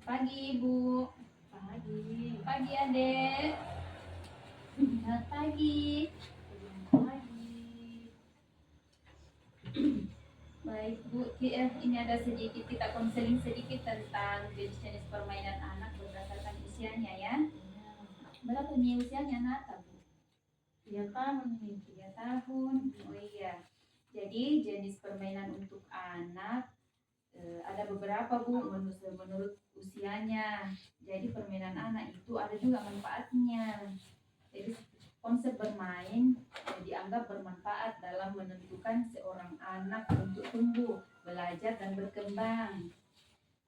Pagi Ibu. Pagi. Pagi Adek. Selamat pagi. Pagi. Baik Bu, ini ada sedikit kita konseling sedikit tentang jenis-jenis permainan anak berdasarkan usianya ya. Berapa nih usianya Nata Bu? 3 tahun nih. 3 tahun. Oh iya. Jadi jenis permainan untuk anak ada beberapa Bu menurut usianya. Jadi permainan anak itu ada juga manfaatnya. Jadi konsep bermain dianggap bermanfaat dalam menentukan seorang anak untuk tumbuh, belajar dan berkembang.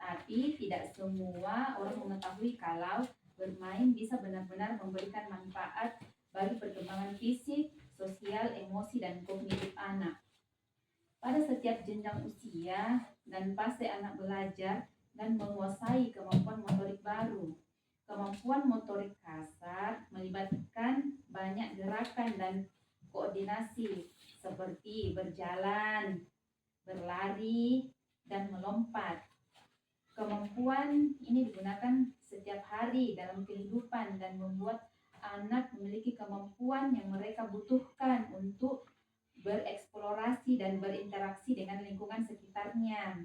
Tapi tidak semua orang mengetahui kalau bermain bisa benar-benar memberikan manfaat bagi perkembangan fisik, sosial, emosi dan kognitif anak. Pada setiap jenjang usia dan fase anak belajar dan menguasai kemampuan motorik baru. Kemampuan motorik kasar melibatkan banyak gerakan dan koordinasi seperti berjalan, berlari, dan melompat. Kemampuan ini digunakan setiap hari dalam kehidupan dan membuat anak memiliki kemampuan yang mereka butuhkan untuk bereksplorasi dan berinteraksi dengan lingkungan sekitarnya.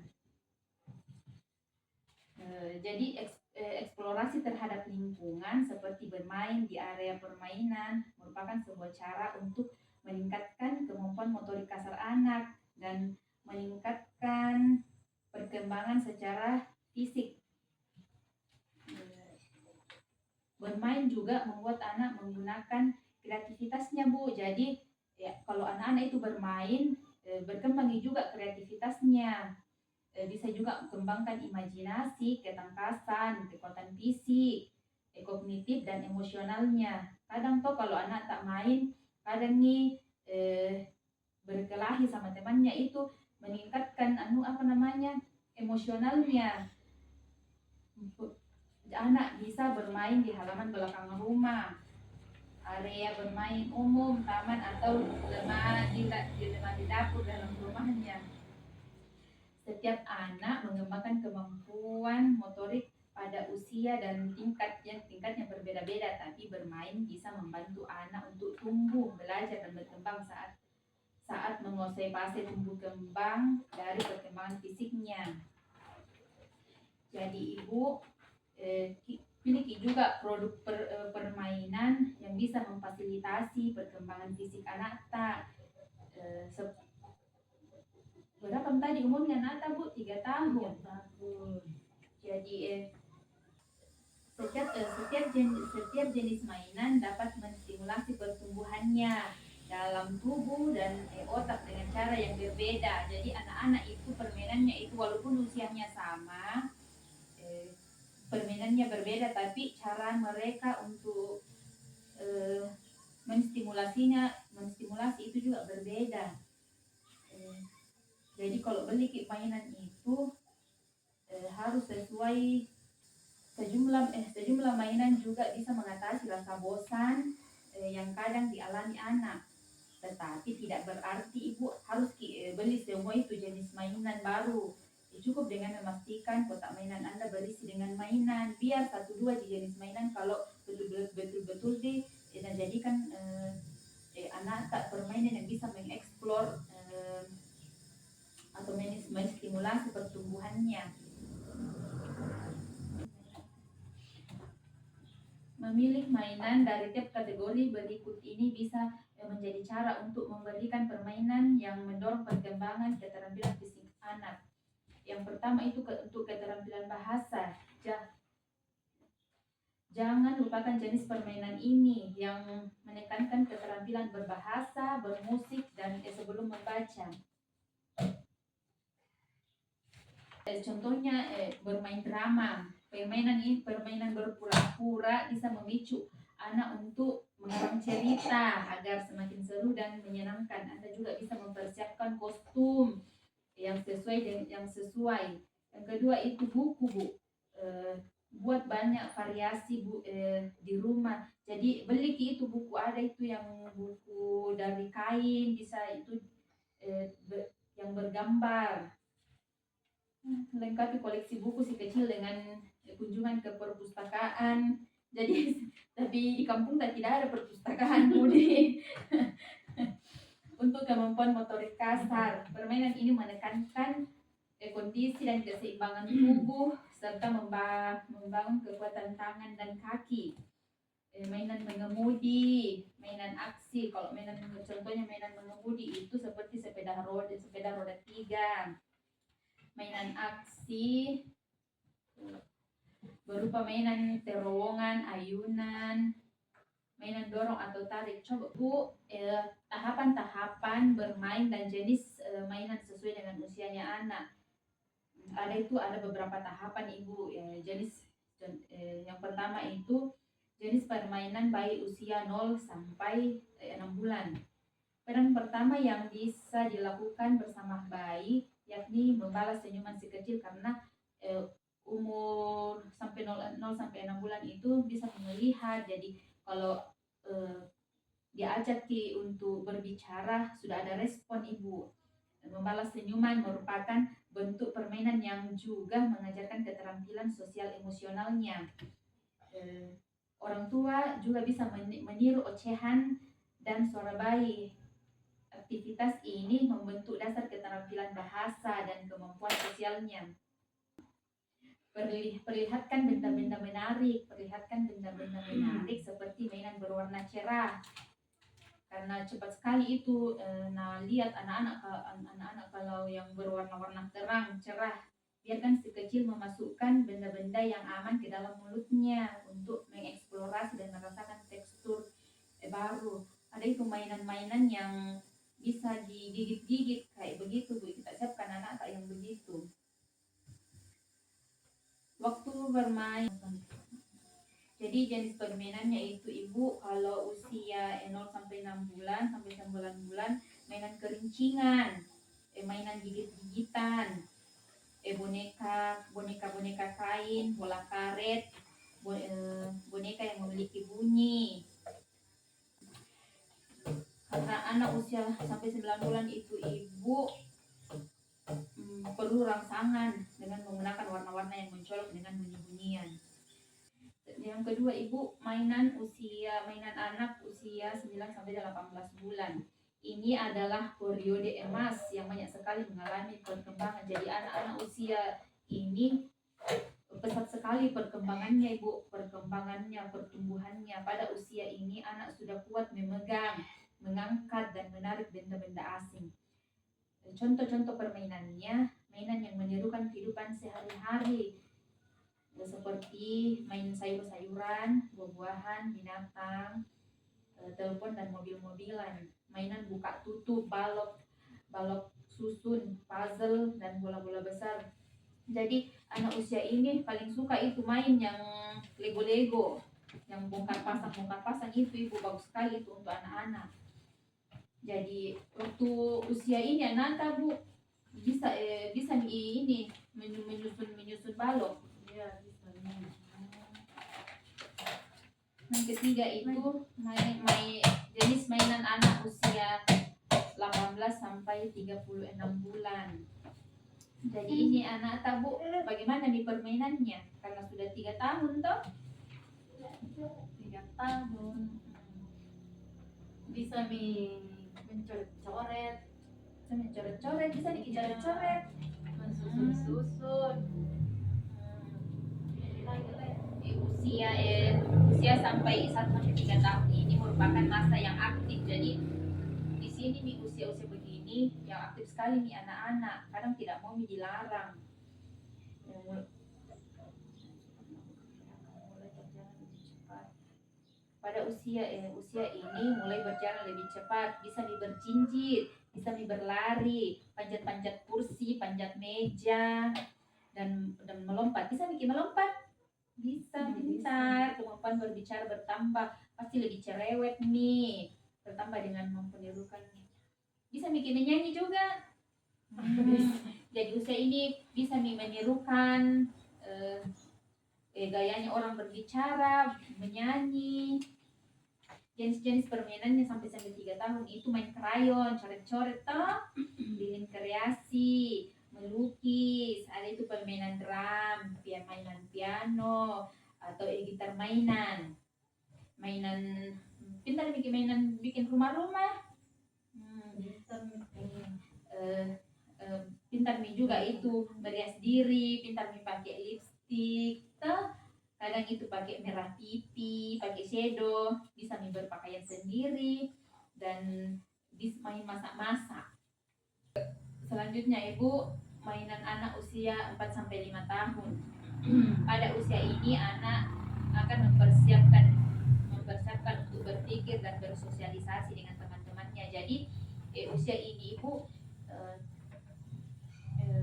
Jadi eksplorasi terhadap lingkungan seperti bermain di area permainan merupakan sebuah cara untuk meningkatkan kemampuan motorik kasar anak dan meningkatkan perkembangan secara fisik. Bermain juga membuat anak menggunakan kreativitasnya Bu. Jadi ya, kalau anak-anak itu bermain berkembang juga kreativitasnya. Bisa juga kembangkan imajinasi, ketangkasan, kekuatan fisik, kognitif dan emosionalnya. Kadang tuh kalau anak tak main, kadang nih berkelahi sama temannya itu meningkatkan emosionalnya. Anak bisa bermain di halaman belakang rumah, area bermain umum, taman atau lemari di dapur dalam rumahnya. Setiap anak mengembangkan kemampuan motorik pada usia dan tingkatnya berbeda-beda, tapi bermain bisa membantu anak untuk tumbuh, belajar dan berkembang saat menguasai fase tumbuh kembang dari perkembangan fisiknya. Jadi Ibu miliki juga produk permainan yang bisa memfasilitasi perkembangan fisik anak tak. Berapa tadi umurnya Nata Bu? 3 tahun. Jadi setiap jenis mainan dapat menstimulasi pertumbuhannya dalam tubuh dan otak dengan cara yang berbeda. Jadi anak-anak itu permainannya itu walaupun usianya sama, permainannya berbeda, tapi cara mereka untuk menstimulasi itu juga berbeda. Jadi kalau beli mainan itu harus sesuai sejumlah mainan juga bisa mengatasi rasa bosan yang kadang dialami anak. Tetapi tidak berarti Ibu harus beli semua itu jenis mainan baru. Cukup dengan memastikan kotak mainan Anda berisi dengan mainan. Biar 1-2 jenis mainan kalau betul-betul dijadikan anak tak permainan yang bisa mengeksplor atau menstimulasi pertumbuhannya. Memilih mainan dari tiap kategori berikut ini bisa menjadi cara untuk memberikan permainan yang mendorong perkembangan keterampilan fisik anak. Yang pertama itu untuk keterampilan bahasa. Jangan lupakan jenis permainan ini yang menekankan keterampilan berbahasa, bermusik, dan sebelum membaca. Contohnya bermain drama. Permainan berpura-pura bisa memicu anak untuk mengarang cerita agar semakin seru dan menyenangkan. Anda juga bisa mempersiapkan kostum yang sesuai. Yang kedua itu buku Bu. Buat banyak variasi Bu di rumah. Jadi beli itu buku, ada itu yang buku dari kain, bisa itu yang bergambar. Lengkapi koleksi buku si kecil dengan perpustakaan. Jadi tapi di kampung tidak ada perpustakaan Budi. Untuk kemampuan motorik kasar, permainan ini menekankan kondisi dan keseimbangan tubuh serta membangun kekuatan tangan dan kaki. Mainan mengemudi, mainan aksi. Kalau mainan contohnya mainan mengemudi itu seperti sepeda roda 3. Mainan aksi berupa mainan terowongan, ayunan, mainan dorong atau tarik. Coba Bu, tahapan-tahapan bermain dan jenis mainan sesuai dengan usianya anak. Ada beberapa tahapan Ibu. Yang pertama itu jenis permainan bayi usia 0 sampai 6 bulan. Peran pertama yang bisa dilakukan bersama bayi yakni membalas senyuman si kecil, karena umur sampai 0 sampai 6 bulan itu bisa melihat. Jadi kalau diajak untuk berbicara sudah ada respon Ibu. Membalas senyuman merupakan bentuk permainan yang juga mengajarkan keterampilan sosial emosionalnya. Orang tua juga bisa meniru ocehan dan suara bayi. Aktivitas ini membentuk dasar keterampilan bahasa dan kemampuan sosialnya. Perlihatkan benda-benda menarik, seperti mainan berwarna cerah. Karena cepat sekali itu lihat anak-anak kalau yang berwarna-warna terang, cerah. Biarkan si kecil memasukkan benda-benda yang aman ke dalam mulutnya untuk mengeksplorasi dan merasakan tekstur baru. Ada itu mainan-mainan yang bisa digigit-gigit kayak begitu Bu. Kita siapkan anak yang begitu. Waktu bermain. Jadi jenis permainannya itu Ibu, kalau usia 0 sampai 6 bulan sampai 9 bulan mainan kerincingan, mainan gigit-gigitan, boneka kain, bola karet, boneka yang memiliki bunyi. Karena anak usia sampai 9 bulan itu Ibu perlu rangsangan dengan menggunakan warna-warna yang mencolok dengan bunyi-bunyian. Yang kedua Ibu, mainan anak usia 9 sampai 18 bulan. Ini adalah periode emas yang banyak sekali mengalami perkembangan. Jadi anak-anak usia ini pesat sekali perkembangannya Ibu, pertumbuhannya. Pada usia ini anak sudah kuat memegang, mengangkat dan menarik benda-benda asing. Contoh-contoh permainannya, mainan yang menirukan kehidupan sehari-hari, seperti main sayur-sayuran, buah-buahan, binatang, telepon dan mobil-mobilan. Mainan buka tutup, balok susun, puzzle dan bola-bola besar. Jadi anak usia ini paling suka itu main yang Lego, yang bongkar pasang itu Ibu, bagus sekali itu untuk anak-anak. Jadi waktu usia ini anak Bu bisa ini menyusun balok. Iya, bisa. Yang ketiga itu jenis mainan anak usia 18 sampai 36 bulan. Jadi ini anak Bu, bagaimana nih permainannya? Karena sudah 3 tahun toh? 3 tahun. Bisa mencoret-coret, Bisa dicoret-coret. mensusun-susun. Usia sampai 1 sampai 3 tahun ini merupakan masa yang aktif. Jadi di sini nih usia-usia begini yang aktif sekali nih anak-anak. Kadang tidak mau dilarang. Pada usia ini mulai berjalan lebih cepat, bisa berjinjit, bisa berlari, panjat-panjat kursi, panjat meja, dan melompat. Bisa melompat, bisa pintar, kemampuan berbicara bertambah, pasti lebih cerewet nih, bertambah dengan menirukan. Bisa menyanyi juga. Jadi usia ini bisa menirukan gayanya orang berbicara, menyanyi. Jenis-jenis permainannya sampai 3 tahun itu main krayon, coret-coret toh, lilin kreasi, melukis, ada itu permainan drum, mainan piano, atau gitar mainan, pintar bikin mainan, bikin rumah-rumah. Eh, pintar mi juga itu merias diri, pintar mi pakai lipstik, kadang itu pakai merah pipi, pakai shadow, bisa mi berpakaian sendiri dan bisa main masak-masak. Selanjutnya ibu, mainan anak usia 4 sampai 5 tahun. Pada usia ini anak akan mempersiapkan untuk berpikir dan bersosialisasi dengan teman-temannya. Jadi usia ini ibu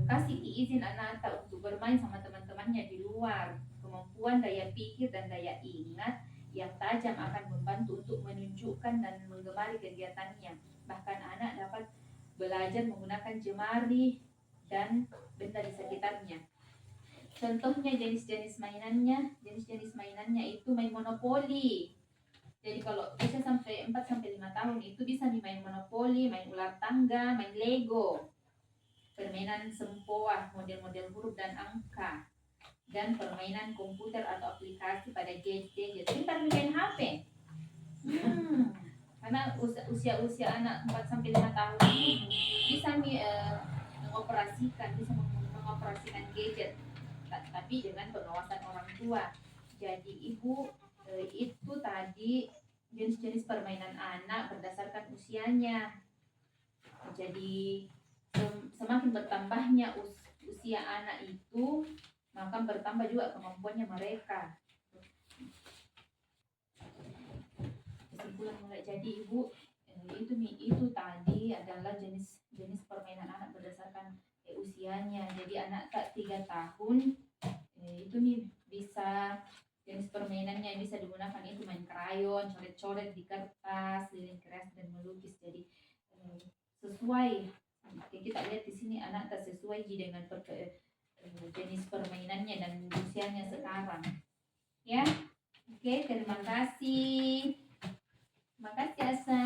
kasih izin anak untuk bermain sama teman-temannya di luar. Kemampuan daya pikir dan daya ingat yang tajam akan membantu untuk menunjukkan dan menggemari kegiatannya. Bahkan anak dapat belajar menggunakan jemari dan benda di sekitarnya. Contohnya jenis-jenis mainannya itu main monopoli. Jadi kalau usia sampai 4 sampai 5 tahun itu bisa main monopoli, main ular tangga, main Lego, permainan sempoa, model-model huruf dan angka, dan permainan komputer atau aplikasi pada gadget. Pintar main HP. Karena usia anak 4 sampai 5 tahun ini bisa mengoperasikan gadget, tapi dengan pengawasan orang tua. Jadi ibu, itu tadi jenis-jenis permainan anak berdasarkan usianya. Jadi semakin bertambahnya usia anak itu, maka bertambah juga kemampuannya mereka. Kesimpulan mulai, jadi ibu, itu tadi adalah jenis permainan anak berdasarkan usianya. Jadi anak 3 tahun itu bisa jenis permainannya bisa digunakan itu main krayon, coret-coret di kertas, lilin keras dan melukis. Jadi sesuai, kita lihat di sini anak tak sesuai dengan jenis permainannya dan usianya sekarang. Ya, oke, terima kasih. Terima kasih Asa.